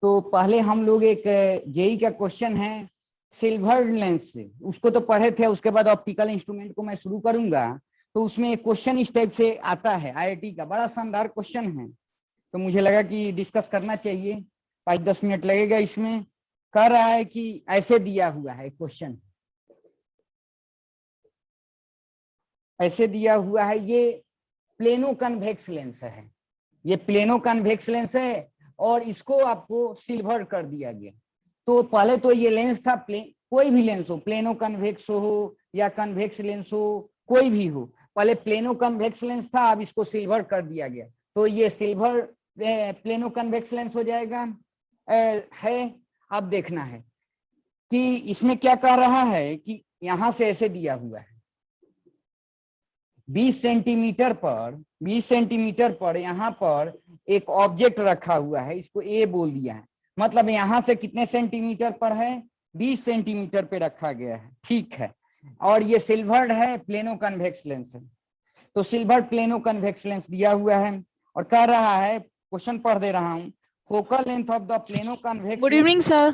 तो पहले हम लोग एक जेई का क्वेश्चन है सिल्वर लेंस से, उसको तो पढ़े थे। उसके बाद ऑप्टिकल इंस्ट्रूमेंट को मैं शुरू करूंगा, तो उसमें एक क्वेश्चन इस टाइप से आता है आईआईटी का, बड़ा शानदार क्वेश्चन है। तो मुझे लगा कि डिस्कस करना चाहिए, 5-10 मिनट लगेगा इसमें। कह रहा है कि ऐसे दिया हुआ है क्वेश्चन, ऐसे दिया हुआ है, ये प्लेनो कन्वेक्स लेंस है, ये प्लेनो कन्वेक्स लेंस है और इसको आपको सिल्वर कर दिया गया। तो पहले तो ये लेंस था कोई भी लेंस हो, प्लेनो कन्वेक्स हो या कन्वेक्स लेंस हो, कोई भी हो, पहले प्लेनो कन्वेक्स लेंस था, अब इसको सिल्वर कर दिया गया। तो ये सिल्वर प्लेनो कन्वेक्स लेंस हो जाएगा है। अब देखना है कि इसमें क्या कह रहा है कि यहां से ऐसे दिया हुआ है 20 सेंटीमीटर पर यहाँ पर एक ऑब्जेक्ट रखा हुआ है, इसको ए बोल दिया है। मतलब यहाँ से कितने सेंटीमीटर पर है, 20 सेंटीमीटर पे रखा गया है, ठीक है। और ये सिल्वर्ड है, प्लेनो कन्वेक्स लेंस है। तो सिल्वर प्लेनो कन्वेक्स लेंस दिया हुआ है और कह रहा है, क्वेश्चन पढ़ दे रहा हूँ, focal length of the plano convex, good evening sir.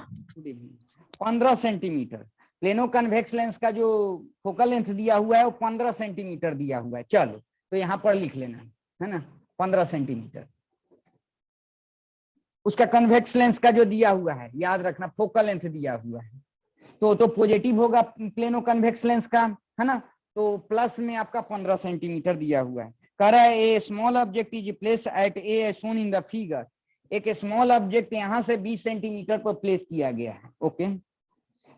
15 centimetre. Plano convex lens का जो फोकल लेंथ दिया हुआ है वो 15 सेंटीमीटर दिया हुआ है। चलो तो यहाँ पर लिख लेना है ना, 15 सेंटीमीटर। उसका कन्वेक्स लेंस का जो दिया हुआ है, याद रखना फोकल लेंथ दिया हुआ है, तो पॉजिटिव होगा प्लेनो कन्वेक्स लेंस का, है ना। तो प्लस में आपका 15 सेंटीमीटर दिया हुआ है। कह रहा है a small object is place at a shown in the figure. एक स्मॉल ऑब्जेक्ट यहां से 20 सेंटीमीटर पर प्लेस किया गया है, okay.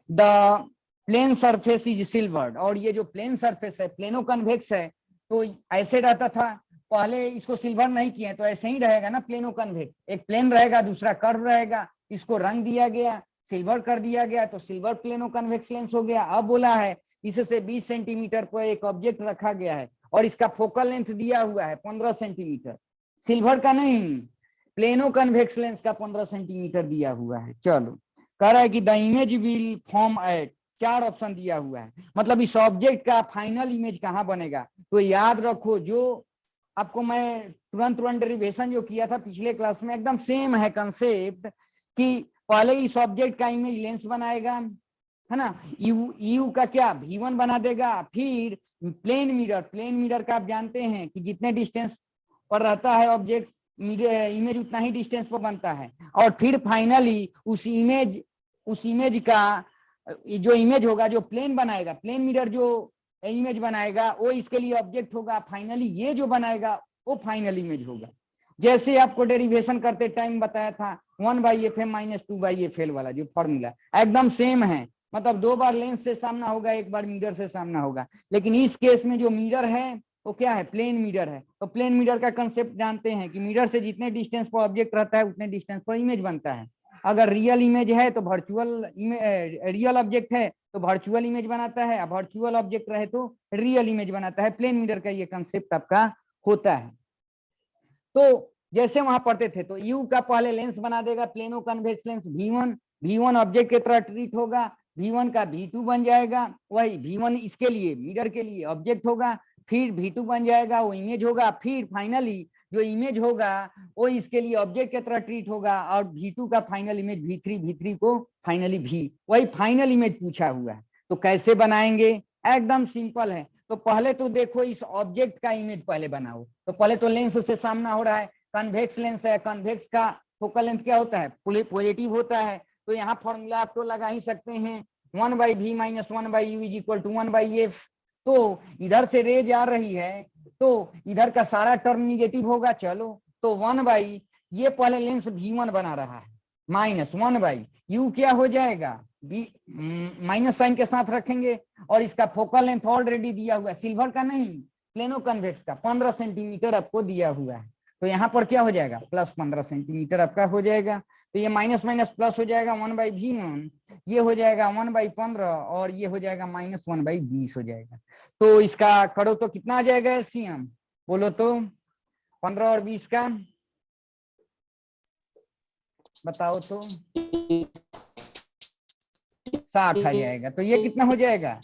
The plane surface is silvered, और ये जो प्लेन सरफेस है प्लेनो कन्वेक्स है, तो ऐसे रहता था पहले, इसको सिल्वर नहीं किए तो ऐसे ही रहेगा ना प्लेनो कन्वेक्स, एक प्लेन रहेगा दूसरा कर्व रहेगा, इसको रंग दिया गया, सिल्वर कर दिया गया, तो सिल्वर प्लेनो कन्वेक्स लेंस हो गया। अब बोला है इससे 20 सेंटीमीटर पर एक ऑब्जेक्ट रखा गया है और इसका फोकल लेंथ दिया हुआ है 15 सेंटीमीटर, सिल्वर का नहीं, प्लेनो कन्वेक्स लेंस का 15 सेंटीमीटर दिया हुआ है। चलो कह रहा है कि the image will form at, 4 option दिया हुआ है, मतलब इस ऑब्जेक्ट का फाइनल इमेज कहाँ बनेगा। तो याद रखो, जो आपको मैं तुरंत डेरिवेशन जो किया था पिछले क्लास में, एकदम सेम है कंसेप्ट, कि पहले इस ऑब्जेक्ट का इमेज लेंस बनाएगा, है ना, यू का क्या V1 बना देगा, फिर प्लेन मिरर का आप जानते हैं कि जितने डिस्टेंस पर रहता है ऑब्जेक्ट, इमेज उतना ही डिस्टेंस पर बनता है, और फिर फाइनली उस इमेज का जो इमेज होगा, जो प्लेन बनाएगा, प्लेन मिरर जो इमेज बनाएगा वो इसके लिए ऑब्जेक्ट होगा, फाइनली ये जो बनाएगा वो फाइनल इमेज होगा। जैसे आपको डेरिवेशन करते टाइम बताया था 1/fm - 2/fl वाला जो फॉर्मूला, एकदम सेम है, मतलब 2 बार लेंस से सामना होगा, 1 बार मिरर से सामना होगा। लेकिन इस केस में जो मिरर है वो क्या है, प्लेन मिरर है। तो प्लेन मिरर का कंसेप्ट जानते हैं कि मिरर से जितने डिस्टेंस पर ऑब्जेक्ट रहता है उतने डिस्टेंस पर इमेज बनता है। अगर रियल इमेज है तो रियल ऑब्जेक्ट है तो वर्चुअल इमेज बनाता है, अब वर्चुअल ऑब्जेक्ट रहे तो रियल इमेज बनाता है। प्लेन मिरर का ये कंसेप्ट आपका होता है। तो जैसे वहां पढ़ते थे, तो यू का पहले लेंस बना देगा plano convex lens V1 object की तरह ट्रीट होगा, V1 का V2 बन जाएगा, वही V1 इसके लिए मिरर के लिए ऑब्जेक्ट होगा, फिर V2 बन जाएगा, वो इमेज होगा, फिर फाइनली जो इमेज होगा वो इसके लिए ऑब्जेक्ट की तरह ट्रीट होगा, और V2 का फाइनल इमेज V3 को फाइनली V, वही फाइनल इमेज पूछा हुआ है। तो कैसे बनाएंगे, एकदम सिंपल है। तो पहले तो देखो इस ऑब्जेक्ट का इमेज पहले बनाओ, तो पहले तो लेंस से सामना हो रहा है, कन्वेक्स लेंस है, कन्वेक्स का फोकल लेंथ क्या होता है, पॉजिटिव होता है। तो यहाँ फॉर्मूला आप तो लगा ही सकते हैं, 1/v - 1/u = 1/f। तो इधर से रेज आ रही है तो इधर का सारा टर्म निगेटिव होगा। चलो तो 1/, ये पहले लेंस V1 बना रहा है, -1/u क्या हो जाएगा, माइनस साइन के साथ रखेंगे, और इसका फोकल लेंथ ऑलरेडी दिया हुआ है, सिल्वर का नहीं प्लेनो कन्वेक्स का 15 सेंटीमीटर आपको दिया हुआ है। तो यहाँ पर क्या हो जाएगा, प्लस 15 सेंटीमीटर आपका हो जाएगा। तो ये माइनस प्लस हो जाएगा 1/V1, ये हो जाएगा 1/15, और ये हो जाएगा -1/20 हो जाएगा। तो इसका करो तो कितना आ जाएगा एलसीएम, बोलो तो 15 और 20 का बताओ तो 60 आ जाएगा। तो ये कितना हो जाएगा,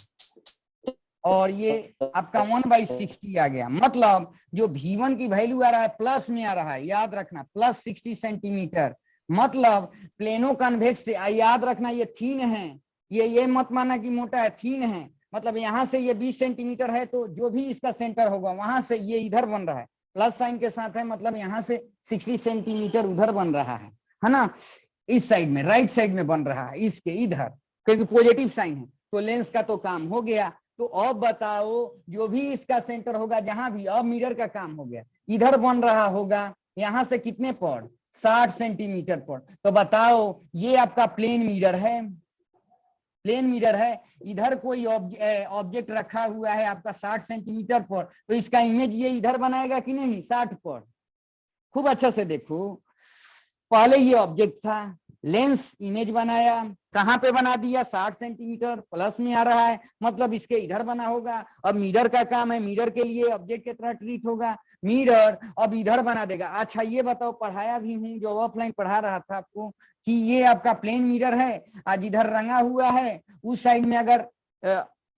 और ये आपका 1/60 आ गया। मतलब जो V1 की वैल्यू आ रहा है प्लस में आ रहा है, याद रखना, प्लस 60 सेंटीमीटर मतलब प्लेनो कन्वेक्स से याद रखना ये थीन है, ये मत माना कि मोटा है, थीन है। मतलब यहाँ से ये 20 सेंटीमीटर है तो जो भी इसका सेंटर होगा वहां से ये इधर बन रहा है, प्लस साइन के साथ है, मतलब यहाँ से 60 सेंटीमीटर उधर बन रहा है ना, इस साइड में, राइट साइड में बन रहा है इसके इधर, क्योंकि पॉजिटिव साइन है। तो लेंस का तो काम हो गया। तो अब बताओ जो भी इसका सेंटर होगा जहां भी, अब मिरर का काम हो गया, इधर बन रहा होगा यहाँ से कितने पर, 60 सेंटीमीटर पर। तो बताओ ये आपका प्लेन मिरर है, प्लेन मिरर है, इधर कोई ऑब्जेक्ट रखा हुआ है आपका 60 सेंटीमीटर पर, तो इसका इमेज ये इधर बनाएगा कि नहीं, 60 पर। खूब अच्छा से देखो, पहले ये ऑब्जेक्ट था, लेंस इमेज बनाया, कहां पे बना दिया, 60 सेंटीमीटर प्लस में आ रहा है, मतलब इसके इधर बना होगा। अब मिरर का काम है, मिरर के लिए ऑब्जेक्ट की तरह ट्रीट होगा, मिरर अब इधर बना देगा। अच्छा ये बताओ, पढ़ाया भी हूं, जो ऑफलाइन पढ़ा रहा था आपको, कि ये आपका प्लेन मिरर है, आज इधर रंगा हुआ है, उस साइड में अगर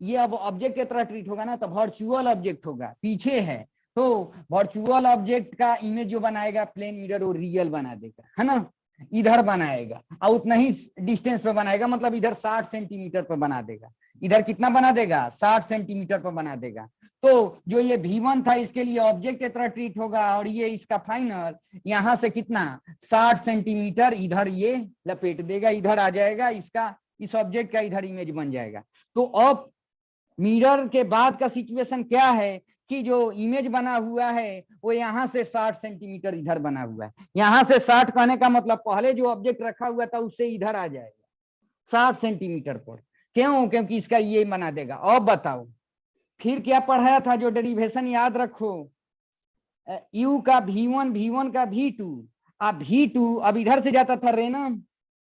ये अब ऑब्जेक्ट की तरह ट्रीट होगा ना, तो वर्चुअल ऑब्जेक्ट होगा, पीछे है, तो वर्चुअल ऑब्जेक्ट का इमेज जो बनाएगा प्लेन मिरर, वो रियल बना देगा, है ना, इधर बनाएगा और उतना ही डिस्टेंस पे बनाएगा, मतलब इधर 60 सेंटीमीटर पर बना देगा, इधर कितना बना देगा, 60 सेंटीमीटर पर बना देगा। तो जो ये V1 था इसके लिए ऑब्जेक्ट की तरह ट्रीट होगा, और ये इसका फाइनल यहाँ से कितना, 60 सेंटीमीटर इधर ये लपेट देगा, इधर आ जाएगा, इसका इस ऑब्जेक्ट का इधर इमेज बन जाएगा। तो अब मिरर के बाद का सिचुएशन क्या है कि जो इमेज बना हुआ है वो यहाँ से 60 सेंटीमीटर इधर बना हुआ है, यहाँ से 60 कहने का मतलब पहले जो ऑब्जेक्ट रखा हुआ था उससे इधर आ जाएगा 60 सेंटीमीटर पर। क्यों, क्योंकि इसका ये बना देगा। अब बताओ फिर क्या पढ़ाया था, जो डेरिवेशन याद रखो, U का V1, V1 का V2, अब V2 अब इधर से जाता था रे ना,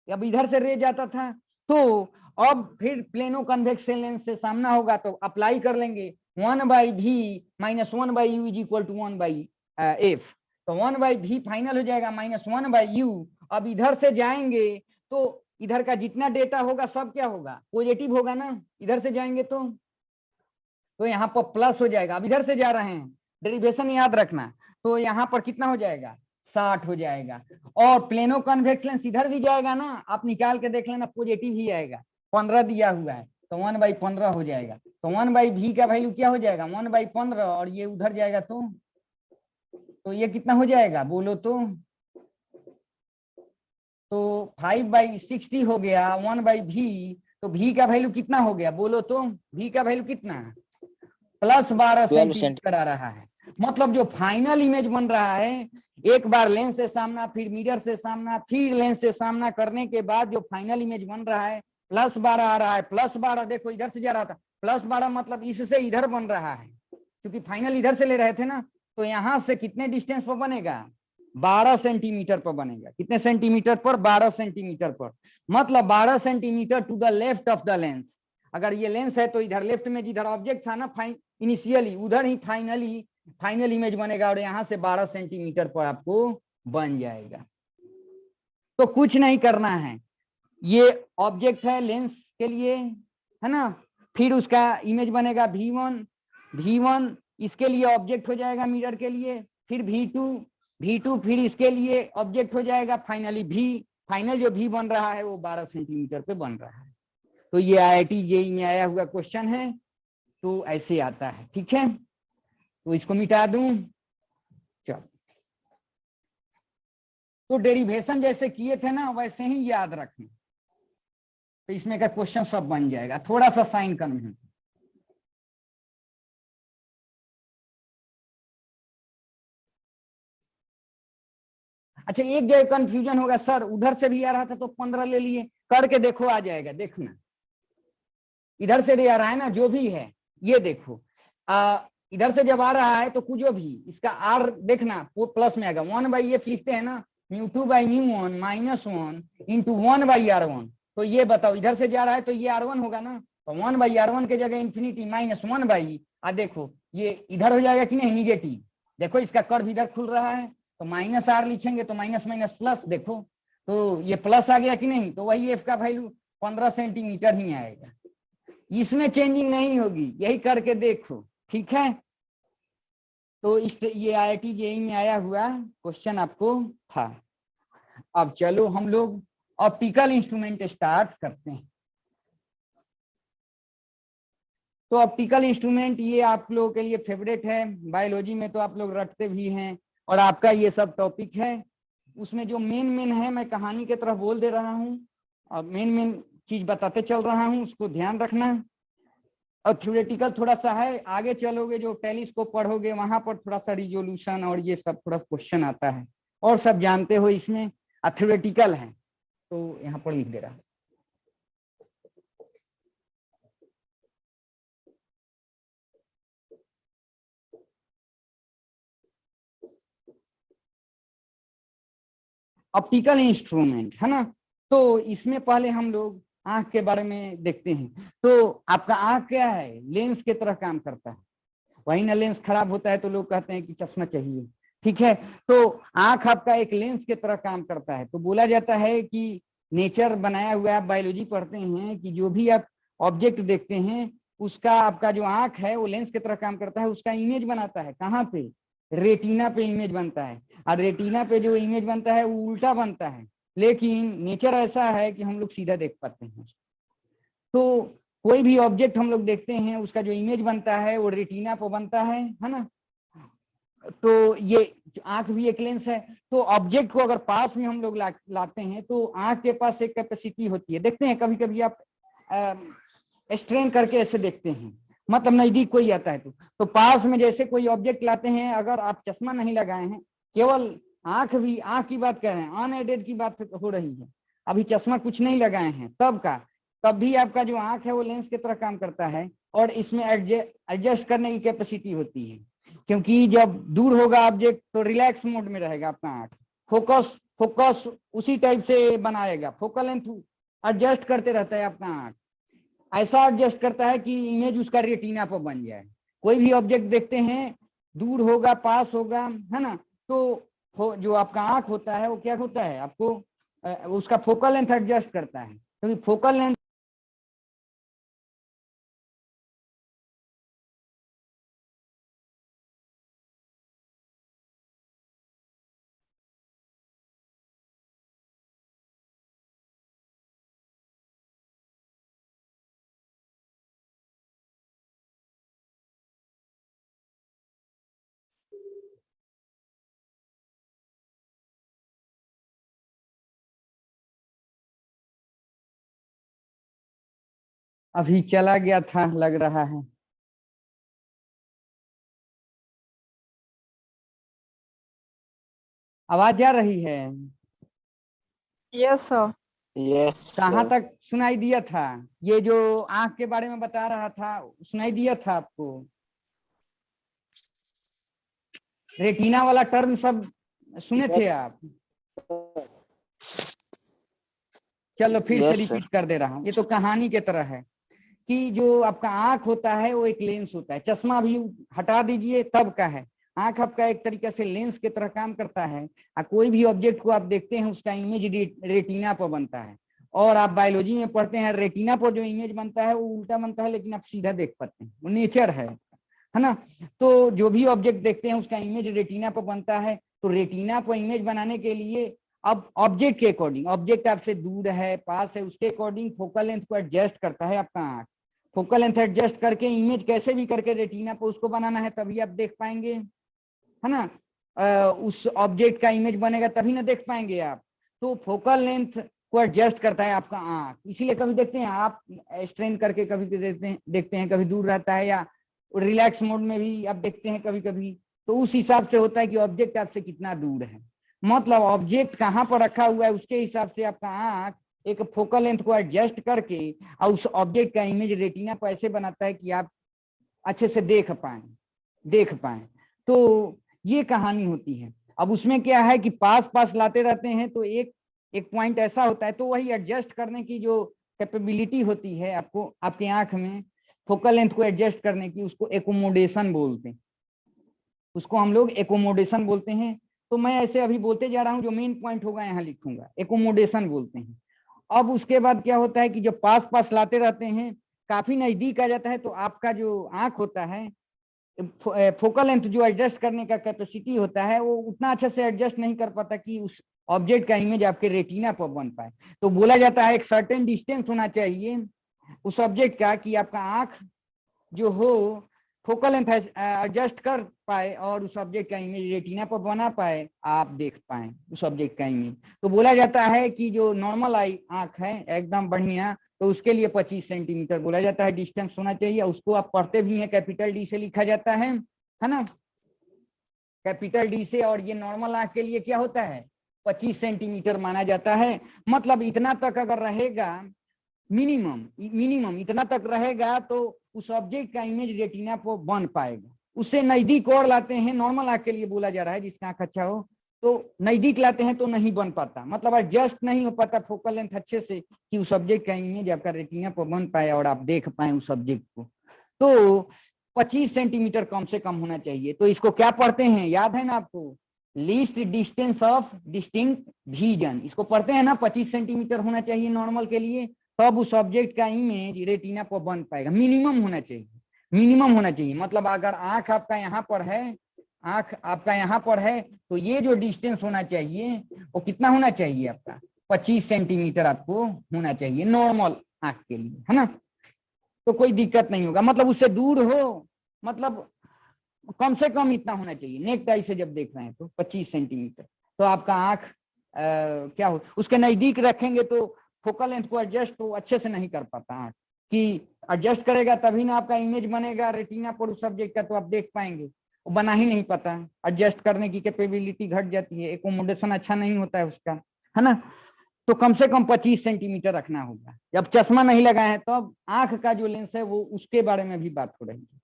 अब इधर से रे जाता था, तो अब फिर प्लेनो कन्वेक्स लेंस से सामना होगा, तो अप्लाई कर लेंगे 1/v minus 1/u is equal to 1/f, तो 1/v फाइनल हो जाएगा माइनस 1/u। अब इधर से जाएंगे तो इधर का जितना डेटा होगा सब क्या होगा, पॉजिटिव होगा ना, इधर से जाएंगे तो यहाँ पर प्लस हो जाएगा। अब इधर से जा रहे हैं, डेरिवेशन याद रखना, तो यहाँ पर कितना हो जाएगा, 60 हो जाएगा। और प्लेनो कन्वेक्स लेंस इधर भी जाएगा ना, आप निकाल के देख लेना, पॉजिटिव ही आएगा, 15 दिया हुआ है, तो 1/15 हो जाएगा। तो 1/v का वैल्यू क्या हो जाएगा, 1/15, और ये उधर जाएगा तो ये कितना हो जाएगा बोलो तो 5/60 हो गया 1/v, तो v का वैल्यू कितना हो गया बोलो तो, v का वैल्यू कितना, प्लस 12 सेंटीमीटर आ रहा है। मतलब जो फाइनल इमेज बन रहा है, एक बार लेंस से सामना, फिर मिरर से सामना, फिर लेंस से सामना करने के बाद जो फाइनल इमेज बन रहा है, प्लस 12 आ रहा है। प्लस 12 देखो इधर से जा रहा था, प्लस 12 मतलब इससे इधर बन रहा है, क्योंकि फाइनल इधर से ले रहे थे ना, तो यहाँ से कितने डिस्टेंस पर बनेगा, 12 सेंटीमीटर पर बनेगा। कितने सेंटीमीटर पर, 12 सेंटीमीटर पर, मतलब 12 centimetre to the left of the lens. अगर ये लेंस है तो इधर लेफ्ट में जिधर ऑब्जेक्ट था ना इनिशियली, उधर ही फाइनल इमेज बनेगा, और यहाँ से 12 सेंटीमीटर पर आपको बन जाएगा। तो कुछ नहीं करना है, ये ऑब्जेक्ट है लेंस के लिए, है ना, फिर उसका इमेज बनेगा V1 इसके लिए ऑब्जेक्ट हो जाएगा मिरर के लिए, फिर V2 फिर इसके लिए ऑब्जेक्ट हो जाएगा, फाइनली फाइनल जो V बन रहा है वो 12 सेंटीमीटर पे बन रहा है। तो ये IIT JEE में आया हुआ क्वेश्चन है, तो ऐसे आता है, ठीक है। तो इसको मिटा दूं, चलो, तो डेरिवेशन जैसे किए थे ना वैसे ही याद रखें, तो इसमें का क्वेश्चन सब बन जाएगा। थोड़ा सा साइन कन्वेंशन, अच्छा एक जगह कंफ्यूजन होगा, सर उधर से भी आ रहा था तो 15 ले लिए, करके देखो आ जाएगा, देखना इधर से भी आ रहा है ना, जो भी है ये देखो, इधर से जब आ रहा है तो कुछ जो भी इसका आर देखना वो प्लस में आएगा, 1/f लिखते हैं ना, μ2/μ1 -1 इंटू 1/r1। तो ये बताओ इधर से जा रहा है तो ये r1 होगा ना, तो 1/r1 के जगह इन्फिनिटी -1/, देखो ये इधर हो जाएगा कि नहीं, निगेटिव, देखो इसका कर्व इधर खुल रहा है, तो -r लिखेंगे तो माइनस माइनस प्लस, देखो तो ये प्लस आ गया कि नहीं, तो वही एफ का वैल्यू 15 सेंटीमीटर ही आएगा, इसमें चेंजिंग नहीं होगी, यही करके देखो, ठीक है। तो इस ये IIT JEE में आया हुआ क्वेश्चन आपको था। अब चलो हम लोग ऑप्टिकल इंस्ट्रूमेंट स्टार्ट करते हैं। तो ऑप्टिकल इंस्ट्रूमेंट ये आप लोगों के लिए फेवरेट है, बायोलॉजी में तो आप लोग रटते भी हैं और आपका ये सब टॉपिक है। उसमें जो मेन है मैं कहानी की तरफ बोल दे रहा हूँ और मेन चीज बताते चल रहा हूँ, उसको ध्यान रखना। और थ्योरेटिकल थोड़ा सा है, आगे चलोगे जो टेलीस्कोप पढ़ोगे वहां पर थोड़ा सा रिजोल्यूशन और ये सब थोड़ा क्वेश्चन आता है और सब जानते हो इसमें। थ्योरेटिकल है तो यहाँ पर लिख दे रहा हूँ। ऑप्टिकल इंस्ट्रूमेंट है ना, तो इसमें पहले हम लोग आंख के बारे में देखते हैं। तो आपका आंख क्या है, लेंस की तरह काम करता है। वही ना, लेंस खराब होता है तो लोग कहते हैं कि चश्मा चाहिए, ठीक है। तो आंख आपका एक लेंस की तरह काम करता है। तो बोला जाता है कि नेचर बनाया हुआ, आप बायोलॉजी पढ़ते हैं कि जो भी आप ऑब्जेक्ट देखते हैं उसका आपका जो आंख है वो लेंस की तरह काम करता है, उसका इमेज बनाता है। कहाँ पे, रेटिना पे इमेज बनता है। और रेटिना पे जो इमेज बनता है वो उल्टा बनता है, लेकिन नेचर ऐसा है कि हम लोग सीधा देख पाते हैं। तो कोई भी ऑब्जेक्ट हम लोग देखते हैं उसका जो इमेज बनता है वो रेटिना पर बनता है ना। तो ये आंख भी एक लेंस है। तो ऑब्जेक्ट को अगर पास में हम लोग लाते हैं तो आंख के पास एक कैपेसिटी होती है। देखते हैं कभी कभी आप स्ट्रेन करके ऐसे देखते हैं, मतलब नजदीक कोई आता है तो पास में जैसे कोई ऑब्जेक्ट लाते हैं, अगर आप चश्मा नहीं लगाए हैं, केवल आंख की बात कर रहे हैं, अनएडेड की बात हो रही है, अभी चश्मा कुछ नहीं लगाए हैं तब भी आपका जो आंख है वो लेंस की तरह काम करता है और इसमें एडजस्ट करने की कैपेसिटी होती है। क्योंकि जब दूर होगा ऑब्जेक्ट तो रिलैक्स मोड में रहेगा आपका आंख, फोकस उसी टाइप से बनाएगा, फोकल लेंथ एडजस्ट करते रहता है आपका आंख, ऐसा एडजस्ट करता है कि इमेज उसका रेटिना पर बन जाए। कोई भी ऑब्जेक्ट देखते हैं, दूर होगा पास होगा, है ना, तो जो आपका आंख होता है वो क्या होता है, आपको उसका फोकल लेंथ एडजस्ट करता है, क्योंकि फोकल लेंथ अभी चला गया था लग रहा है। आवाज आ रही है? Yes sir. यस कहाँ सर। तक सुनाई दिया था? ये जो आंख के बारे में बता रहा था सुनाई दिया था आपको? रेटिना वाला टर्म सब सुने थे आप? चलो फिर से यस सर। रिपीट कर दे रहा हूँ, ये तो कहानी की तरह है कि जो आपका आंख होता है वो एक लेंस होता है। चश्मा भी हटा दीजिए तब का है, आंख आपका एक तरीके से लेंस की तरह काम करता है। कोई भी ऑब्जेक्ट को आप देखते हैं उसका इमेज रेटिना पर बनता है। और आप बायोलॉजी में पढ़ते हैं रेटिना पर जो इमेज बनता है वो उल्टा बनता है, लेकिन आप सीधा देख पाते हैं, वो नेचर है ना। तो जो भी ऑब्जेक्ट देखते हैं उसका इमेज रेटिना पर बनता है। तो रेटिना पर इमेज बनाने के लिए अब ऑब्जेक्ट के अकॉर्डिंग, ऑब्जेक्ट आपसे दूर है पास है, उसके अकॉर्डिंग फोकल लेंथ को एडजस्ट करता है आपका आंख। फोकल लेंथ एडजस्ट करके इमेज कैसे भी करके रेटिना पर उसको बनाना है, तभी आप देख पाएंगे, है ना। उस ऑब्जेक्ट का इमेज बनेगा तभी ना देख पाएंगे आप। तो फोकल लेंथ को एडजस्ट करता है आपका आंख, इसीलिए कभी देखते हैं आप स्ट्रेन करके कभी देखते हैं कभी दूर रहता है, या रिलैक्स मोड में भी आप देखते हैं कभी कभी। तो उस हिसाब से होता है कि ऑब्जेक्ट आपसे कितना दूर है, मतलब ऑब्जेक्ट कहाँ पर रखा हुआ है उसके हिसाब से आपका आंख एक फोकल लेंथ को एडजस्ट करके और उस ऑब्जेक्ट का इमेज रेटिना पर ऐसे बनाता है कि आप अच्छे से देख पाए। तो ये कहानी होती है। अब उसमें क्या है कि पास पास लाते रहते हैं तो एक एक पॉइंट ऐसा होता है, तो वही एडजस्ट करने की जो कैपेबिलिटी होती है आपको आपकी आंख में फोकल लेंथ को एडजस्ट करने की, उसको एकोमोडेशन बोलते हैं, उसको हम लोग एकोमोडेशन बोलते हैं। तो मैं ऐसे अभी बोलते जा रहा हूँ, जो मेन पॉइंट होगा यहाँ लिखूंगा, एकोमोडेशन बोलते हैं। अब उसके बाद क्या होता है कि जब पास पास लाते रहते हैं काफी नजदीक आ जाता है तो आपका जो आंख होता है फोकल लेंथ जो एडजस्ट करने का कैपेसिटी होता है वो उतना अच्छे से एडजस्ट नहीं कर पाता कि ऑब्जेक्ट का इमेज आपके रेटिना पर बन पाए। तो बोला जाता है एक सर्टेन डिस्टेंस होना चाहिए उस ऑब्जेक्ट का कि आपका आंख जो हो फोकल लेंथ एडजस्ट कर पाए और उस ऑब्जेक्ट का इमेज रेटिना पर बना पाए, आप देख पाए उस ऑब्जेक्ट का इमेज। तो बोला जाता है कि जो नॉर्मल आई आंख है एकदम बढ़िया, तो उसके लिए 25 सेंटीमीटर बोला जाता है डिस्टेंस होना चाहिए। उसको आप पढ़ते भी हैं, कैपिटल डी से लिखा जाता है ना, कैपिटल डी से। और ये नॉर्मल आंख के लिए क्या होता है, 25 सेंटीमीटर माना जाता है। मतलब इतना तक अगर रहेगा, मिनिमम इतना तक रहेगा तो उस ऑब्जेक्ट का इमेज रेटिना पर बन पाएगा। उससे नजदीक और लाते हैं, नॉर्मल आंख के लिए बोला जा रहा है जिसका आंख अच्छा हो, तो नजदीक लाते हैं तो नहीं बन पाता, मतलब एडजस्ट नहीं हो पाता फोकल लेंथ अच्छे से कि उस ऑब्जेक्ट का इमेज आपका रेटिना पर बन पाए और आप देख पाए उस ऑब्जेक्ट को। तो 25 सेंटीमीटर कम से कम होना चाहिए। तो इसको क्या पढ़ते हैं, याद है ना आपको, least distance of distinct vision, इसको पढ़ते हैं ना, 25 सेंटीमीटर होना चाहिए नॉर्मल के लिए, तब उस ऑब्जेक्ट का इमेज रेटिना पर बन पाएगा। मिनिमम होना चाहिए, मिनिमम होना चाहिए। मतलब अगर आंख आपका यहाँ पर है, आंख आपका यहाँ पर है, तो ये जो डिस्टेंस होना चाहिए वो कितना होना चाहिए आपका, 25 सेंटीमीटर आपको होना चाहिए नॉर्मल आंख के लिए, है ना। तो कोई दिक्कत नहीं होगा, मतलब उससे दूर हो, मतलब कम से कम इतना होना चाहिए। नेक टाई से जब देख रहे हैं तो 25 सेंटीमीटर, तो आपका आंख क्या हो, उसके नजदीक रखेंगे तो फोकल लेंथ को एडजस्ट तो अच्छे से नहीं कर पाता आंख, कि एडजस्ट करेगा तभी ना आपका इमेज बनेगा रेटिना पर उस सब्जेक्ट का, तो आप देख पाएंगे। वो बना ही नहीं पाता, एडजस्ट करने की कैपेबिलिटी घट जाती है, एकोमोडेशन अच्छा नहीं होता है उसका, है ना। तो कम से कम 25 सेंटीमीटर रखना होगा। जब चश्मा नहीं लगाए हैं तो अब आंख का जो लेंस है वो उसके बारे में भी बात हो रही है।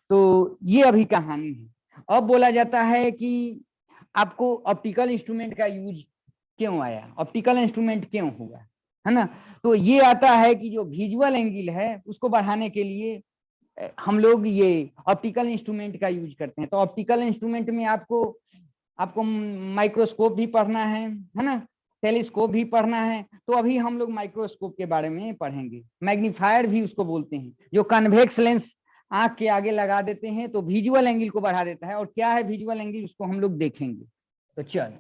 तो ये अभी कहानी है। अब बोला जाता है कि आपको ऑप्टिकल इंस्ट्रूमेंट का यूज क्यों आया, ऑप्टिकल इंस्ट्रूमेंट क्यों हुआ, है ना। तो ये आता है कि जो विजुअल एंगल है उसको बढ़ाने के लिए हम लोग ये ऑप्टिकल इंस्ट्रूमेंट का यूज करते हैं। तो ऑप्टिकल इंस्ट्रूमेंट में आपको आपको माइक्रोस्कोप भी पढ़ना है ना, टेलीस्कोप भी पढ़ना है। तो अभी हम लोग माइक्रोस्कोप के बारे में पढ़ेंगे। मैग्नीफायर भी उसको बोलते हैं, जो कन्वेक्स लेंस आंख के आगे लगा देते हैं तो विजुअल एंगल को बढ़ा देता है। और क्या है विजुअल एंगल, उसको हम लोग देखेंगे। तो चलो,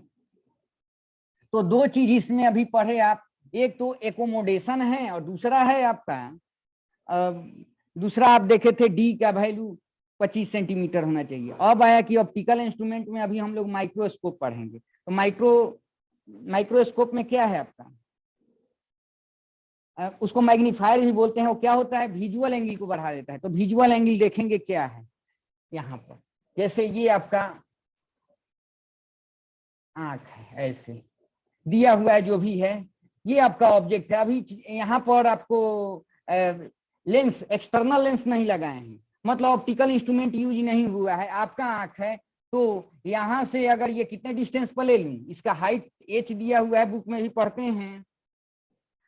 तो दो चीज इसमें अभी पढ़े आप, एक तो एकोमोडेशन है और दूसरा है आपका दूसरा आप देखे थे डी का वैल्यू 25 सेंटीमीटर होना चाहिए। अब आया कि ऑप्टिकल इंस्ट्रूमेंट में अभी हम लोग माइक्रोस्कोप पढ़ेंगे। तो माइक्रोस्कोप में क्या है आपका, उसको मैग्नीफायर भी बोलते हैं। वो क्या होता है, विजुअल एंगल को बढ़ा देता है। तो विजुअल एंगल देखेंगे क्या है यहाँ पर, जैसे ये आपका आंख है, ऐसे दिया हुआ है जो भी है, ये आपका ऑब्जेक्ट है। अभी यहाँ पर आपको लेंस, एक्सटर्नल लेंस नहीं लगाए हैं, मतलब ऑप्टिकल इंस्ट्रूमेंट यूज नहीं हुआ है। आपका आंख है, तो यहाँ से अगर ये कितने डिस्टेंस पर ले लूं, इसका हाइट h दिया हुआ है, बुक में भी पढ़ते हैं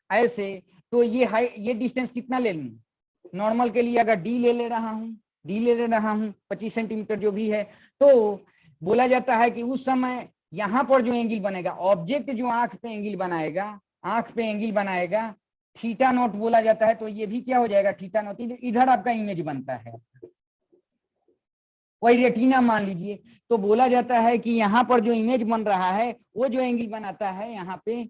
ऐसे। तो ये डिस्टेंस कितना ले लूं, नॉर्मल के लिए अगर डी ले रहा हूँ, 25 सेंटीमीटर जो भी है, तो बोला जाता है कि उस समय यहाँ पर जो एंगल बनेगा, ऑब्जेक्ट जो आंख पे एंगल बनाएगा, आंख पे एंगल बनाएगा, थीटा नॉट बोला जाता है। तो ये भी क्या हो जाएगा, थीटा नॉट, इधर आपका इमेज बनता है, वही रेटिना मान लीजिए। तो बोला जाता है कि यहाँ पर जो इमेज बन रहा है वो जो एंगल बनाता है यहाँ पे,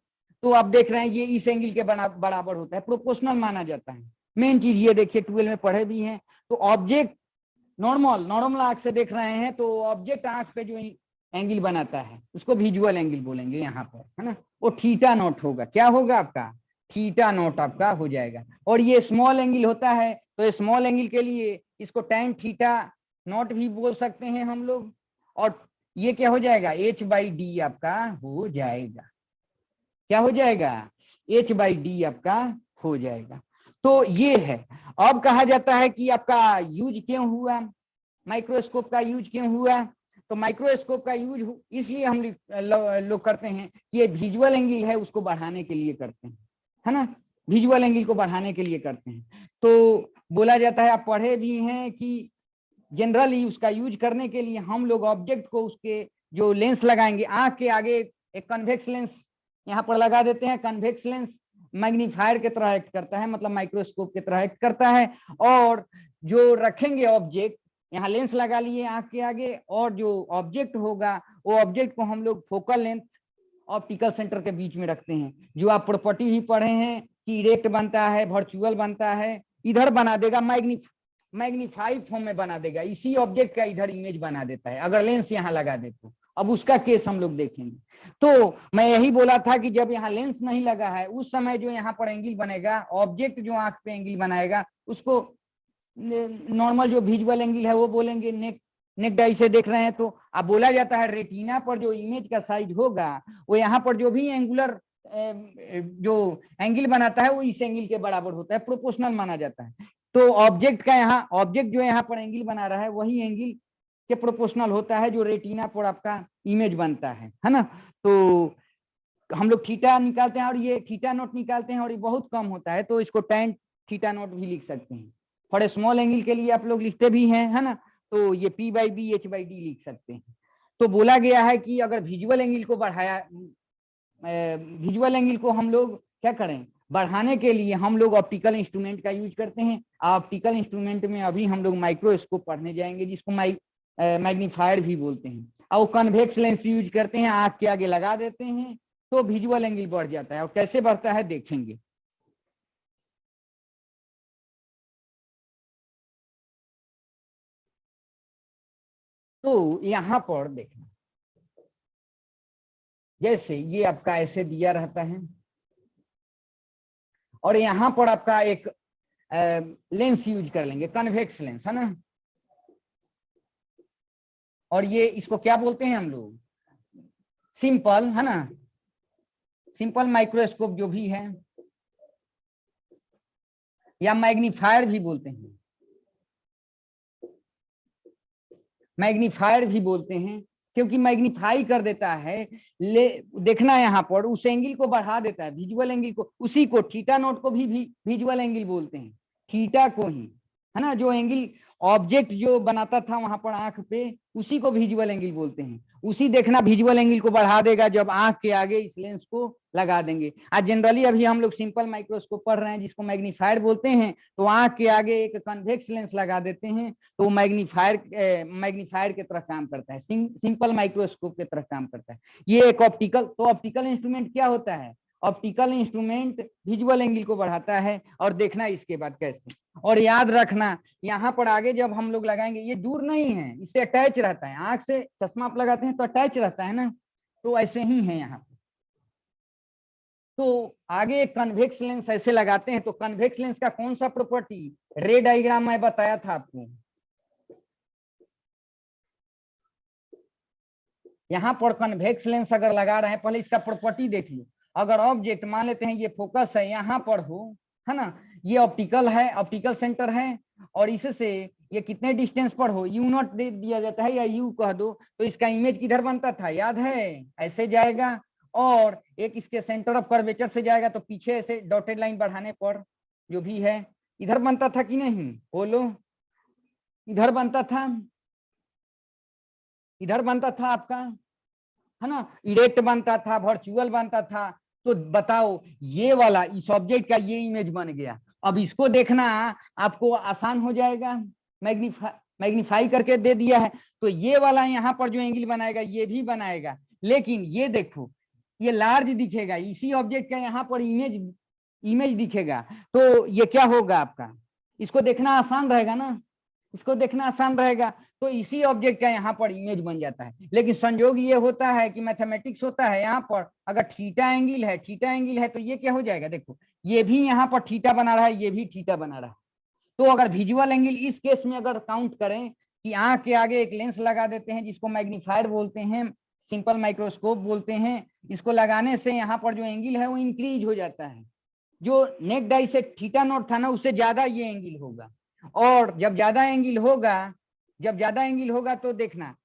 तो आप देख रहे हैं ये इस एंगल के बराबर होता है, प्रोपोर्शनल माना जाता है। मेन चीज ये देखिए, 12 में पढ़े भी हैं। तो ऑब्जेक्ट नॉर्मल आंख से देख रहे हैं, तो ऑब्जेक्ट आंख पे जो एंगल बनाता है उसको विजुअल एंगल बोलेंगे यहाँ पर, है ना। वो थीटा नॉट होगा, क्या होगा आपका, थीटा नॉट आपका हो जाएगा। और ये स्मॉल एंगल होता है, तो स्मॉल एंगल के लिए इसको tan थीटा नॉट भी बोल सकते हैं हम लोग। और ये क्या हो जाएगा, h/d आपका हो जाएगा, क्या हो जाएगा, h/d आपका हो जाएगा। तो ये है। अब कहा जाता है कि आपका यूज क्यों हुआ, माइक्रोस्कोप का यूज क्यों हुआ। तो माइक्रोस्कोप का यूज इसलिए हम लोग करते हैं कि ये विजुअल एंगल है उसको बढ़ाने के लिए करते हैं, है ना, विजुअल एंगल को बढ़ाने के लिए करते हैं। तो बोला जाता है, आप पढ़े भी हैं कि जनरली उसका यूज करने के लिए हम लोग ऑब्जेक्ट को उसके जो लेंस लगाएंगे, आंख के आगे एक कन्वेक्स लेंस यहाँ पर लगा देते हैं। कन्वेक्स लेंस मैग्नीफायर की तरह एक्ट करता है, मतलब माइक्रोस्कोप की तरह एक्ट करता है। और जो रखेंगे ऑब्जेक्ट, यहाँ लेंस लगा लिए आंख के आगे, और जो ऑब्जेक्ट होगा वो ऑब्जेक्ट को हम लोग फोकल लेंथ ऑप्टिकल सेंटर के बीच में रखते हैं। जो आप प्रॉपर्टी भी पढ़े हैं कि इरेक्ट बनता है, वर्चुअल बनता है, इधर बना देगा मैग्नीफाइड फॉर्म में बना देगा, इसी ऑब्जेक्ट का इधर इमेज बना देता है अगर लेंस यहाँ लगा दे तो। अब उसका केस हम लोग देखेंगे। तो मैं यही बोला था कि जब यहाँ लेंस नहीं लगा है उस समय जो यहाँ पर एंगल बनेगा, ऑब्जेक्ट जो आंख पे एंगल बनाएगा उसको नॉर्मल जो विजुअल एंगल है वो बोलेंगे। नेक डाई से देख रहे हैं तो अब बोला जाता है रेटिना पर जो इमेज का साइज होगा वो यहाँ पर जो भी एंगुलर जो एंगल बनाता है वो इस एंगल के बराबर होता है, प्रोपोर्शनल माना जाता है। तो ऑब्जेक्ट का यहाँ, ऑब्जेक्ट जो यहाँ पर एंगल बना रहा है वही एंगल के प्रोपोर्शनल होता है जो रेटिना पर आपका इमेज बनता है ना। तो हम लोग थीटा निकालते हैं और ये थीटा नोट निकालते हैं और ये बहुत कम होता है तो इसको tan थीटा नोट भी लिख सकते हैं। फॉर ए स्मॉल एंगल के लिए आप लोग लिखते भी हैं, है ना, तो ये P/B H/D लिख सकते हैं। तो बोला गया है कि अगर विजुअल एंगल को बढ़ाया, विजुअल एंगल को हम लोग क्या करें, बढ़ाने के लिए हम लोग ऑप्टिकल इंस्ट्रूमेंट का यूज करते हैं। ऑप्टिकल इंस्ट्रूमेंट में अभी हम लोग माइक्रोस्कोप पढ़ने जाएंगे जिसको मैग्नीफायर भी बोलते हैं। और कन्वेक्स लेंस यूज करते हैं, आंख के आगे लगा देते हैं तो विजुअल एंगल बढ़ जाता है। और कैसे बढ़ता है देखेंगे। तो यहां पर देखना, जैसे ये आपका ऐसे दिया रहता है और यहां पर आपका एक लेंस यूज कर लेंगे, कन्वेक्स लेंस, है ना। और ये इसको क्या बोलते हैं हम लोग, सिंपल, है ना, सिंपल माइक्रोस्कोप जो भी है या मैग्नीफायर भी बोलते हैं, मैग्नीफायर भी बोलते हैं क्योंकि मैग्नीफाई कर देता है। देखना यहाँ पर उस एंगल को बढ़ा देता है, विजुअल एंगल को, उसी को थीटा नोट को भी विजुअल एंगल बोलते हैं, थीटा को ही, है ना। जो एंगल ऑब्जेक्ट जो बनाता था वहां पर आंख पे उसी को विजुअल एंगल बोलते हैं। उसी देखना विजुअल एंगल को बढ़ा देगा जब आंख के आगे इस लेंस को लगा देंगे। आज जनरली अभी हम लोग सिंपल माइक्रोस्कोप पढ़ रहे हैं जिसको मैग्नीफायर बोलते हैं, तो आंख के आगे एक कन्वेक्स लेंस लगा देते हैं तो मैग्नीफायर की तरह काम करता है, सिंपल माइक्रोस्कोप की तरह काम करता है। ये एक ऑप्टिकल, तो ऑप्टिकल इंस्ट्रूमेंट क्या होता है, ऑप्टिकल इंस्ट्रूमेंट विजुअल एंगल को बढ़ाता है। और देखना इसके बाद कैसे, और याद रखना यहाँ पर आगे जब हम लोग लगाएंगे ये दूर नहीं है, इससे अटैच रहता है, आंख से चश्मा आप लगाते हैं तो अटैच रहता है ना, तो ऐसे ही है यहाँ। तो आगे कन्वेक्स लेंस ऐसे लगाते हैं तो कन्वेक्स लेंस का कौन सा प्रॉपर्टी, रे डायग्राम मैं बताया था आपको। यहाँ पर कन्वेक्स लेंस अगर लगा रहे हैं, पहले इसका प्रॉपर्टी देख लो। अगर ऑब्जेक्ट मान लेते हैं ये फोकस है यहाँ पर हो, है ना, ये ऑप्टिकल है, ऑप्टिकल सेंटर है और इससे ये कितने डिस्टेंस पर हो, यू नॉट दे दिया जाता है या यू कह दो, तो इसका इमेज किधर बनता था याद है, ऐसे जाएगा और एक इसके सेंटर ऑफ कर्वेचर से जाएगा तो पीछे ऐसे डॉटेड लाइन बढ़ाने पर जो भी है इधर बनता था कि नहीं, बोलो, इधर बनता था, इधर बनता था आपका, है ना, इरेक्ट बनता था, वर्चुअल बनता था। तो बताओ ये वाला इस ऑब्जेक्ट का ये इमेज बन गया। अब इसको देखना आपको आसान हो जाएगा, मैग्नीफाई करके दे दिया है तो ये वाला यहाँ पर जो एंगल बनाएगा ये भी बनाएगा, लेकिन ये देखो ये लार्ज दिखेगा, इसी ऑब्जेक्ट का यहाँ पर इमेज दिखेगा, तो ये क्या होगा आपका, इसको देखना आसान रहेगा ना, इसको देखना आसान रहेगा तो इसी ऑब्जेक्ट का यहाँ पर इमेज बन जाता है। लेकिन संयोग ये होता है कि मैथमेटिक्स होता है, यहाँ पर अगर थीटा एंगल है, थीटा एंगल है तो ये क्या हो जाएगा, देखो ये भी यहाँ पर थीटा बना रहा है, ये भी थीटा बना रहा है। तो अगर विजुअल एंगल इस केस में अगर काउंट करें कि आंख के आगे एक लेंस लगा देते हैं जिसको मैग्नीफायर बोलते हैं, सिंपल माइक्रोस्कोप बोलते हैं, इसको लगाने से यहाँ पर जो एंगल है वो इंक्रीज हो जाता है। जो नेक डाई से थीटा नॉट था ना उससे ज्यादा ये एंगल होगा, और जब ज्यादा एंगल होगा, जब ज्यादा एंगल होगा तो देखना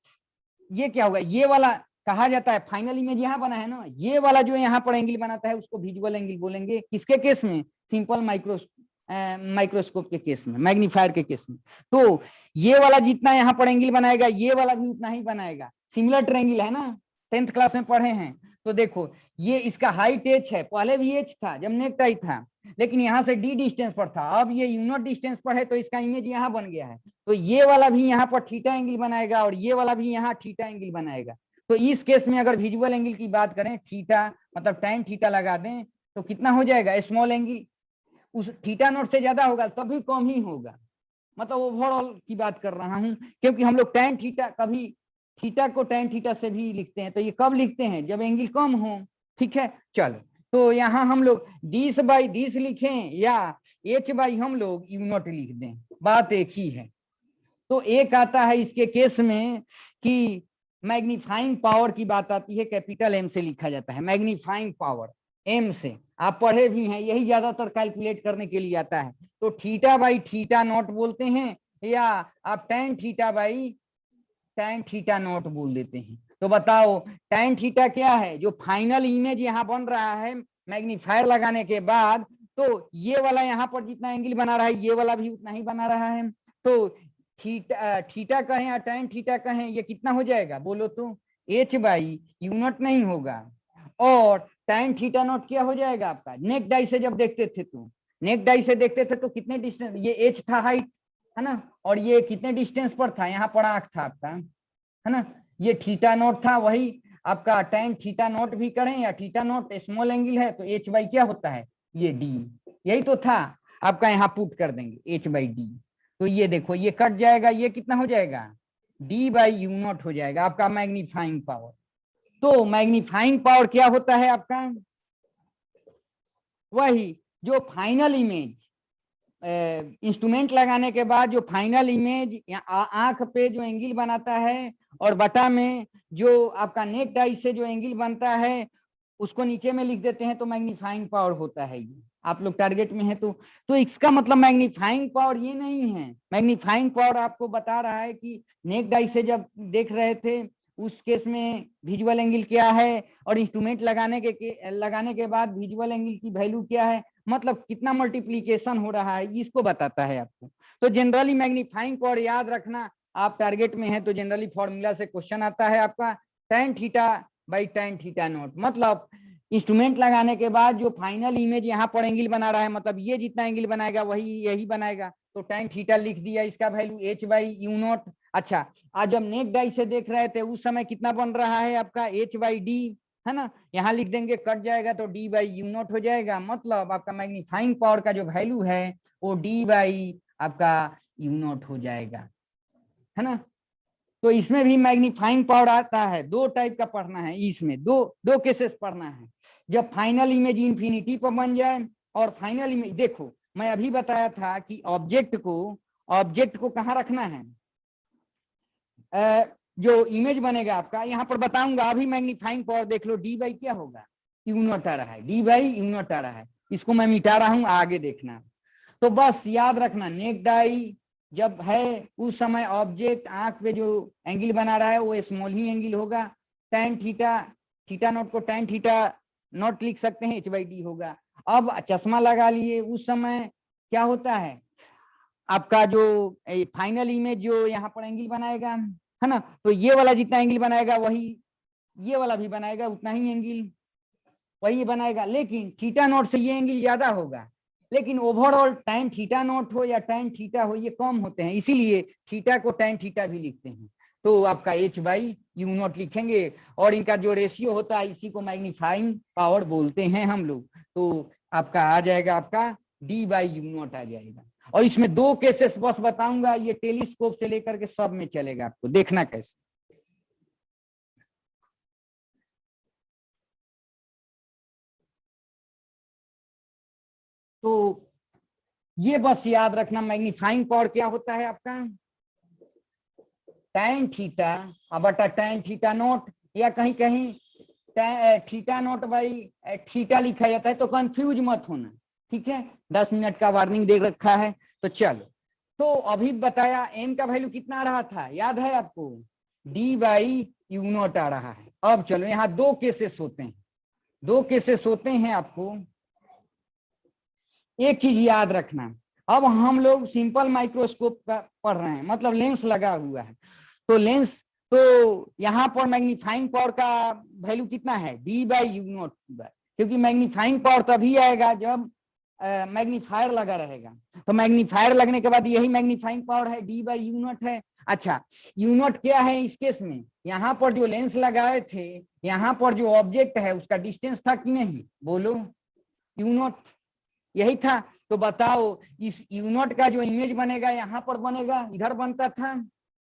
ये क्या होगा, ये वाला कहा जाता है फाइनल इमेज यहाँ बना है ना, ये वाला जो यहाँ पर एंगल बनाता है उसको विजुअल एंगल बोलेंगे। किसके केस में, सिंपल माइक्रोस्कोप के केस में, मैग्नीफायर के केस में। तो ये वाला जितना यहाँ पर एंगल बनाएगा ये वाला भी उतना ही बनाएगा, सिमिलर ट्रायंगल है ना, 10th क्लास में पढ़े हैं। तो देखो ये इसका हाइट एच है, पहले भी एच था जब नेक टाई था, लेकिन यहाँ से डी डिस्टेंस पर था, अब ये यूनोट डिस्टेंस पर है तो इसका इमेज यहाँ बन गया है। तो ये वाला भी यहाँ पर थीटा एंगल बनाएगा और ये वाला भी यहाँ थीटा एंगल बनाएगा। तो इस केस में अगर विजुअल एंगल की बात करें, थीटा मतलब tan थीटा लगा दें तो कितना हो जाएगा, स्मॉल एंगल उस थीटा नॉट से ज्यादा होगा तभी कम ही होगा, मतलब ओवरऑल की बात कर रहा हूं, क्योंकि हम लोग tan थीटा कभी थीटा को tan थीटा से भी लिखते हैं, तो ये कब लिखते हैं, जब एंगल कम हो। ठीक है, चलो तो यहाँ हम लोग 20/20 लिखें या h/ हम लोग u0 लिख दें, बात एक ही है। तो एक आता है इसके केस में कि मैग्नीफाइंग पावर की बात आती है, कैपिटल M से लिखा जाता है, मैग्नीफाइंग पावर M से, आप पढ़े भी हैं, यही ज्यादातर कैलकुलेट करने के लिए आता है। तो θ/θ0 बोलते हैं या आप tan θ/tan θ0 बोल देते हैं। तो बताओ tan थीटा क्या है, जो फाइनल इमेज यहाँ बन रहा है मैग्नीफायर लगाने के बाद, तो ये वाला यहाँ पर जितना एंगल बना रहा है ये वाला भी उतना ही बना रहा है। तो थीटा कहें या tan थीटा कहें, ये कितना हो जाएगा बोलो तो, h/u0 नहीं होगा। और tan θ0 क्या हो जाएगा आपका, नेक डाई से जब देखते थे तो, नेक डाई से देखते थे तो कितने डिस्टेंस, ये h था हाइट है ना, और ये कितने डिस्टेंस पर था, यहाँ पर आंख था आपका है ना, ये θ0 था, वही आपका tan θ0 भी करें या θ0 स्मॉल एंगल है तो h/ क्या होता है, ये d, यही तो था आपका, यहाँ पुट कर देंगे h/d। तो ये देखो ये कट जाएगा, ये कितना हो जाएगा, d/u0 हो जाएगा आपका मैग्नीफाइंग पावर। तो मैग्नीफाइंग पावर क्या होता है आपका, वही जो फाइनल इमेज इंस्ट्रूमेंट लगाने के बाद जो फाइनल इमेज आंख पे जो एंगल बनाता है, और बटा में जो आपका नेक डाई से जो एंगल बनता है उसको नीचे में लिख देते हैं, तो मैग्नीफाइंग पावर होता है ये। आप लोग टारगेट में है तो इसका मतलब मैग्नीफाइंग पावर ये नहीं है, मैग्नीफाइंग पावर आपको बता रहा है कि नेक डाई से जब देख रहे थे उस केस में विजुअल एंगल क्या है, और इंस्ट्रूमेंट लगाने के बाद विजुअल एंगल की वैल्यू क्या है, मतलब कितना मल्टीप्लीकेशन हो रहा है, इसको बताता है आपको। तो जनरली मैग्नीफाइंग पावर याद रखना, आप टारगेट में है तो जनरली फॉर्मूला से क्वेश्चन आता है आपका tan θ/tan θ0, मतलब इंस्ट्रूमेंट लगाने के बाद जो फाइनल इमेज यहाँ पर एंगल बना रहा है, मतलब ये जितना एंगल बनाएगा वही यही बनाएगा, तो tan थीटा लिख दिया, इसका वैल्यू h/u0। अच्छा, आज जब नेक डाई से देख रहे थे उस समय कितना बन रहा है आपका h/d है ना, यहाँ लिख देंगे, कट जाएगा तो d/u0 हो जाएगा, मतलब आपका मैग्नीफाइंग पावर का जो वैल्यू है वो d/आपका u0 हो जाएगा है ना। तो इसमें भी मैग्नीफाइंग पावर आता है, दो टाइप का पढ़ना है, इसमें दो केसेस पढ़ना है, जब फाइनल इमेज इंफिनिटी पर बन जाए, और फाइनल इमेज देखो मैं अभी बताया था कि ऑब्जेक्ट को कहाँ रखना है, जो इमेज बनेगा आपका, यहाँ पर बताऊंगा, अभी मैग्नीफाइंग पावर देख लो, d/ क्या होगा, u0 आ रहा है, d/u0 आ रहा है, इसको मैं मिटा रहा हूं, आगे देखना। तो बस याद रखना, नेक डाई जब है उस समय ऑब्जेक्ट आंख पे जो एंगल बना रहा है वो स्मॉल ही एंगल होगा, tan θ0 को tan θ0 लिख सकते हैं, h/d होगा। अब चश्मा लगा लिए उस समय क्या होता है, आपका जो फाइनल इमेज जो यहाँ पर एंगल बनाएगा है ना, तो ये वाला जितना एंगल बनाएगा वही ये वाला भी बनाएगा, उतना ही एंगल वही बनाएगा, लेकिन θ0 से ये एंगल ज्यादा होगा, लेकिन ओवरऑल tan θ0 हो या tan थीटा हो ये कम होते हैं, इसीलिए थीटा को tan थीटा भी लिखते हैं। तो आपका h/u0 लिखेंगे, और इनका जो रेशियो होता है इसी को मैग्नीफाइंग पावर बोलते हैं हम लोग। तो आपका आ जाएगा, आपका d/u0 आ जाएगा। और इसमें दो केसेस बस बताऊंगा, ये टेलीस्कोप से लेकर के सब में चलेगा, आपको देखना कैसे। तो ये बस याद रखना, मैग्नीफाइंग पावर क्या होता है आपका, tan थीटा बटा tan θ0, या कहीं कहीं θ0/थीटा लिखा जाता है, तो कंफ्यूज मत होना, ठीक है, 10 मिनट का वार्निंग दे रखा है। तो चलो, तो अभी बताया m का वैल्यू कितना आ रहा था, याद है आपको, d/u0 आ रहा है। अब चलो, यहाँ दो केसेस होते हैं आपको एक चीज याद रखना, अब हम लोग सिंपल माइक्रोस्कोप का पढ़ रहे हैं, मतलब लेंस लगा हुआ है, तो लेंस, तो यहाँ पर मैग्नीफाइंग पावर का वैल्यू कितना है, d/u0, क्योंकि मैग्नीफाइंग पावर तभी आएगा जब मैग्नीफायर लगा रहेगा, तो मैग्नीफायर लगने के बाद यही मैग्नीफाइंग पावर है, d/u0 है। अच्छा, यू नॉट क्या है इस केस में? यहाँ पर जो लेंस लगाए थे, यहाँ पर जो ऑब्जेक्ट है उसका डिस्टेंस था कि नहीं? बोलो, यू नॉट यही था। तो बताओ इस यू नॉट का जो इमेज बनेगा यहाँ पर बनेगा, इधर बनता था।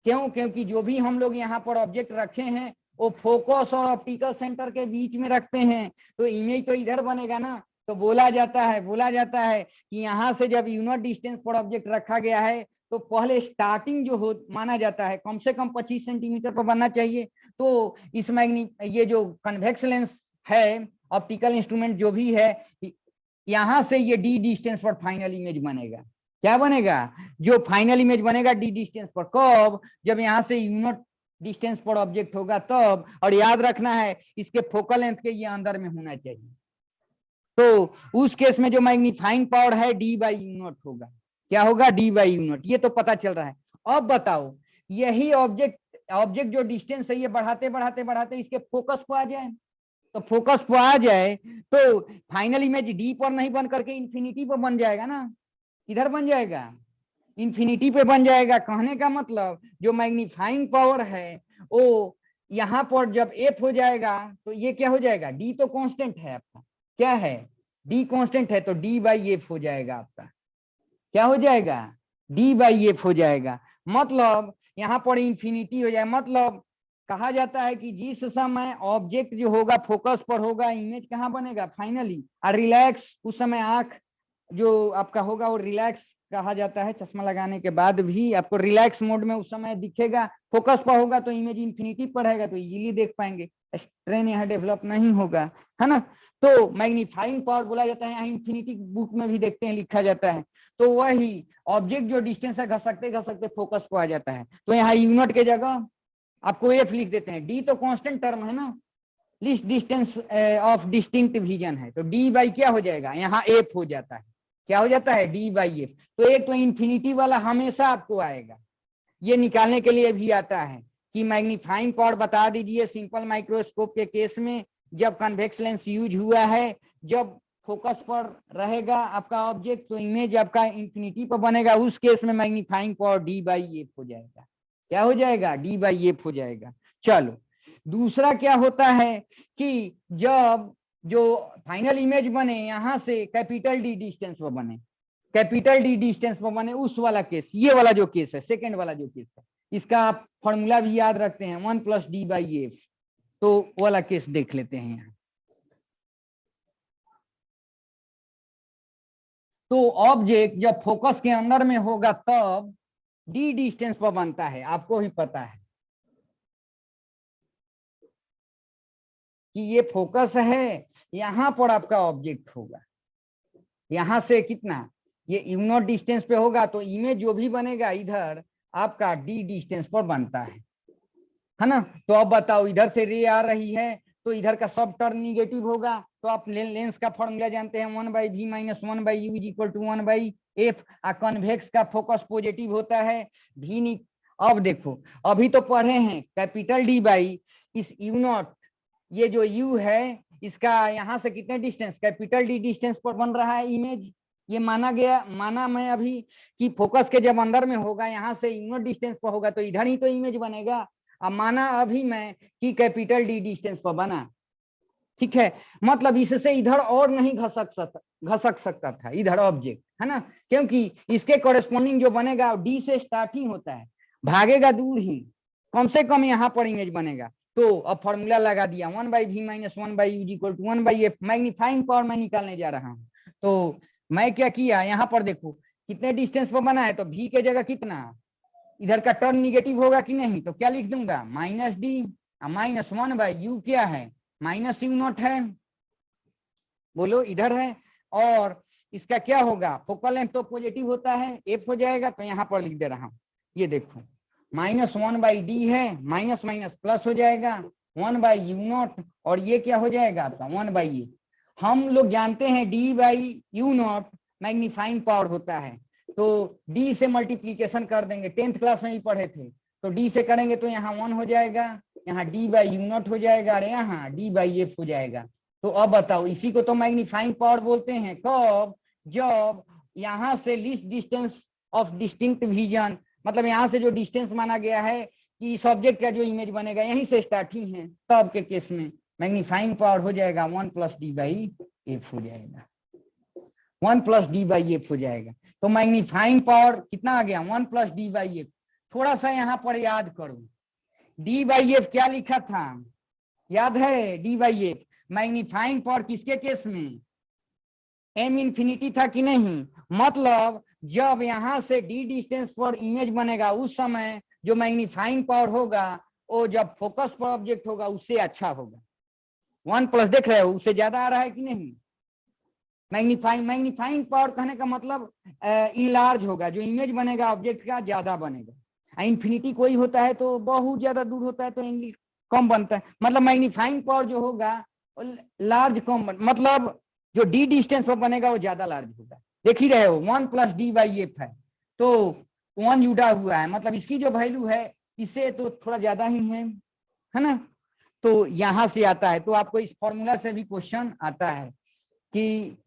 क्यों? क्योंकि जो भी हम लोग यहाँ पर ऑब्जेक्ट रखे हैं वो फोकस और ऑप्टिकल सेंटर के बीच में रखते हैं, तो इमेज तो इधर बनेगा ना। तो बोला जाता है कि यहाँ से जब यूनिट डिस्टेंस पर ऑब्जेक्ट रखा गया है तो पहले स्टार्टिंग जो हो माना जाता है कम से कम 25 सेंटीमीटर पर बनना चाहिए। तो इस ये जो कन्वेक्स लेंस है, ऑप्टिकल इंस्ट्रूमेंट जो भी है, यहां से ये डी डिस्टेंस पर फाइनल इमेज बनेगा। क्या बनेगा? जो फाइनल इमेज बनेगा डी डिस्टेंस पर। कब? जब यहां से यूनिट डिस्टेंस पर ऑब्जेक्ट होगा तब। और याद रखना है इसके फोकल लेंथ के ये अंदर में होना चाहिए। तो उस केस में जो मैग्नीफाइंग पावर है डी बाई यूनिट होगा। क्या होगा? D by unit. ये तो पता चल रहा है। अब बताओ यही ऑब्जेक्ट जो डिस्टेंस है ये बढ़ाते बढ़ाते बढ़ाते इसके फोकस पर आ जाए, तो फोकस पर आ जाए तो फाइनल इमेज डी पर नहीं बन करके इंफिनिटी पर बन जाएगा ना। किधर बन जाएगा? इंफिनिटी पे बन जाएगा। कहने का मतलब जो मैग्नीफाइंग पावर है वो यहाँ पर जब एफ हो जाएगा तो ये क्या हो जाएगा? डी तो कांस्टेंट है आपका। क्या है? डी कांस्टेंट है, तो डी बाई एफ हो जाएगा आपका। क्या हो जाएगा? डी बाई एफ हो जाएगा। मतलब यहाँ पर इंफिनिटी हो जाए। मतलब कहा जाता है कि जिस समय ऑब्जेक्ट जो होगा फोकस पर होगा, इमेज कहाँ बनेगा? फाइनली। और रिलैक्स, उस समय आंख जो आपका होगा वो रिलैक्स कहा जाता है। चश्मा लगाने के बाद भी आपको रिलैक्स मोड में उस समय दिखेगा। फोकस पर होगा तो इमेज इंफिनिटी पर रहेगा, तो इजीली देख पाएंगे, स्ट्रेन यहाँ डेवलप नहीं होगा, है ना। तो मैग्नीफाइंग पावर बोला जाता है, यहाँ इंफिनिटी बुक में भी देखते हैं लिखा जाता है। तो वही ऑब्जेक्ट जो डिस्टेंस है घसकते घसकते फोकस पर आ जाता है, तो यहाँ यूनिट के जगह आपको एफ लिख देते हैं। डी तो कांस्टेंट टर्म है ना, least distance of distinct vision है, तो डी बाई क्या हो जाएगा? यहाँ एफ हो जाता है। क्या हो जाता है? D by F. तो एक तो इंफिनिटी वाला हमेशा आपको आएगा। ये निकालने के लिए भी आता है कि मैग्नीफाइंग पावर बता दीजिए सिंपल माइक्रोस्कोप के केस में जब कन्वेक्स लेंस यूज हुआ है, जब फोकस पर रहेगा आपका ऑब्जेक्ट तो इमेज आपका इंफिनिटी पर बनेगा। उस केस में magnifying power D by F हो जाएगा। क्या हो जाएगा? डी बाई एफ हो जाएगा। चलो, दूसरा क्या होता है कि जब जो फाइनल इमेज बने यहां से कैपिटल डी डिस्टेंस पर बने, कैपिटल डी डिस्टेंस पर बने, उस वाला केस, ये वाला जो केस है, सेकेंड वाला जो केस है, इसका आप फॉर्मूला भी याद रखते हैं 1 प्लस डी बाई एफ। तो वाला केस देख लेते हैं यहाँ। तो ऑब्जेक्ट जब फोकस के अंदर में होगा तब डी डिस्टेंस पर बनता है, आपको भी पता है कि ये फोकस है, यहां पर आपका ऑब्जेक्ट होगा, यहां से कितना, ये यूनिट डिस्टेंस पे होगा, तो इमेज जो भी बनेगा इधर आपका डी डिस्टेंस पर बनता है ना। तो अब बताओ इधर से रे आ रही है तो इधर का सब टर्म निगेटिव होगा, तो आप लेंस का फॉर्मूला जानते हैं 1 by v minus 1 by u is equal to 1 by f. Convex का फोकस पॉजिटिव होता है, वी। अब देखो अभी तो पढ़े हैं कैपिटल डी बाई इस यू नॉट, ये जो यू है इसका यहाँ से कितने डिस्टेंस, कैपिटल डी डिस्टेंस पर बन रहा है इमेज। ये माना मैं अभी कि फोकस के जब अंदर में होगा यहाँ से यूनिट डिस्टेंस पर होगा तो इधर ही तो इमेज बनेगा। अब माना अभी मैं कि कैपिटल डी डिस्टेंस पर बना, ठीक है, मतलब इससे इधर और नहीं घसक सकता था इधर ऑब्जेक्ट, है ना, क्योंकि इसके कॉरेस्पॉन्डिंग जो बनेगा डी से स्टार्टिंग होता है, भागेगा दूर ही, कम से कम यहाँ पर इमेज बनेगा। तो अब फॉर्मूला लगा दिया 1 by v minus 1 by u equal to 1 by f. Magnifying power मैं निकालने जा रहा हूँ, तो मैं क्या किया, यहाँ पर देखो कितने डिस्टेंस पर बना है, तो v के जगह कितना, इधर का टर्म निगेटिव होगा कि नहीं, तो क्या लिख दूंगा minus D minus 1 by you, क्या है माइनस यू नॉट है, बोलो इधर है। और इसका क्या होगा, फोकल लेंथ तो पॉजिटिव होता है, एफ हो जाएगा, तो यहाँ पर लिख दे रहा हूँ, ये देखो माइनस 1 बाई डी है, माइनस माइनस प्लस हो जाएगा 1 बाई यू नॉट, और ये क्या हो जाएगा आपका 1 बाई ए। हम लोग जानते हैं D by you not magnifying power होता है, तो डी से मल्टीप्लीकेशन कर देंगे, 10th क्लास में भी पढ़े थे, तो डी से करेंगे तो यहाँ 1 हो जाएगा, यहाँ डी बाई यू नॉट हो जाएगा, और यहाँ डी बाई एफ हो जाएगा। तो अब बताओ इसी को तो मैग्नीफाइंग पावर बोलते हैं। कब, जब यहाँ से least distance of distinct vision मतलब यहाँ से जो डिस्टेंस माना गया है कि इस ऑब्जेक्ट का जो इमेज बनेगा यहीं से स्टार्टिंग है, तब के केस में मैग्नीफाइंग पावर हो जाएगा 1 + d/f हो जाएगा, 1 + d/f हो जाएगा। तो मैग्नीफाइंग पावर कितना आ गया 1 + d/f। थोड़ा सा यहाँ पर याद करो, d/f क्या लिखा था, याद है d/f मैग्नीफाइंग पावर किसके केस में, m इंफिनिटी था कि नहीं, मतलब जब यहां से d डिस्टेंस पर इमेज बनेगा उस समय जो मैग्नीफाइंग पावर होगा वो जब फोकस पर ऑब्जेक्ट होगा उससे अच्छा होगा। 1+ देख रहे हो उससे ज्यादा आ रहा है कि नहीं, मैग्नीफाइंग पावर कहने का मतलब इनलार्ज होगा, जो इमेज बनेगा ऑब्जेक्ट का ज्यादा बनेगा। इंफिनिटी कोई होता है तो बहुत ज्यादा दूर होता है तो इंग्लिश कम बनता है, मतलब मैग्नीफाइंग पावर जो होगा लार्ज कम मतलब जो डी डिस्टेंस पर बनेगा वो ज्यादा लार्ज होगा। देख ही रहे हो 1 + d/f है तो 1 जुड़ा हुआ है, मतलब इसकी जो वैल्यू है इससे तो थोड़ा ज्यादा ही है ना। तो यहां से आता है, तो आपको इस फॉर्मूला से भी क्वेश्चन आता है कि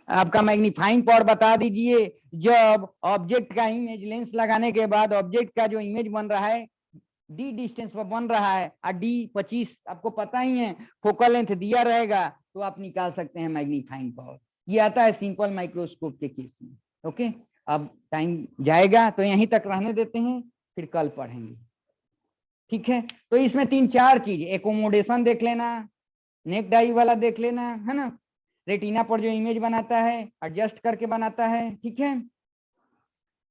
आपका मैग्नीफाइंग पावर बता दीजिए जब ऑब्जेक्ट का इमेज लेंस लगाने के बाद ऑब्जेक्ट का जो इमेज बन रहा है डी डिस्टेंस पर बन रहा है और डी 25 आपको पता ही है फोकल लेंथ दिया रहेगा तो आप निकाल सकते हैं मैग्नीफाइंग पावर। ये आता है सिंपल माइक्रोस्कोप के केस में। ओके, अब टाइम जाएगा तो यहीं तक रहने देते हैं, फिर कल पढ़ेंगे, ठीक है। तो इसमें 3-4 चीज, एकोमोडेशन देख लेना, नेक डाई वाला देख लेना, है ना, रेटिना पर जो इमेज बनाता है एडजस्ट करके बनाता है, ठीक है,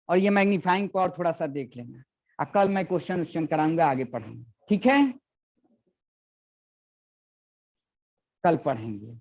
और ये मैग्नीफाइंग पावर थोड़ा सा देख लेना। कल मैं क्वेश्चन कराऊंगा, आगे पढ़ेंगे, ठीक है, कल पढ़ेंगे।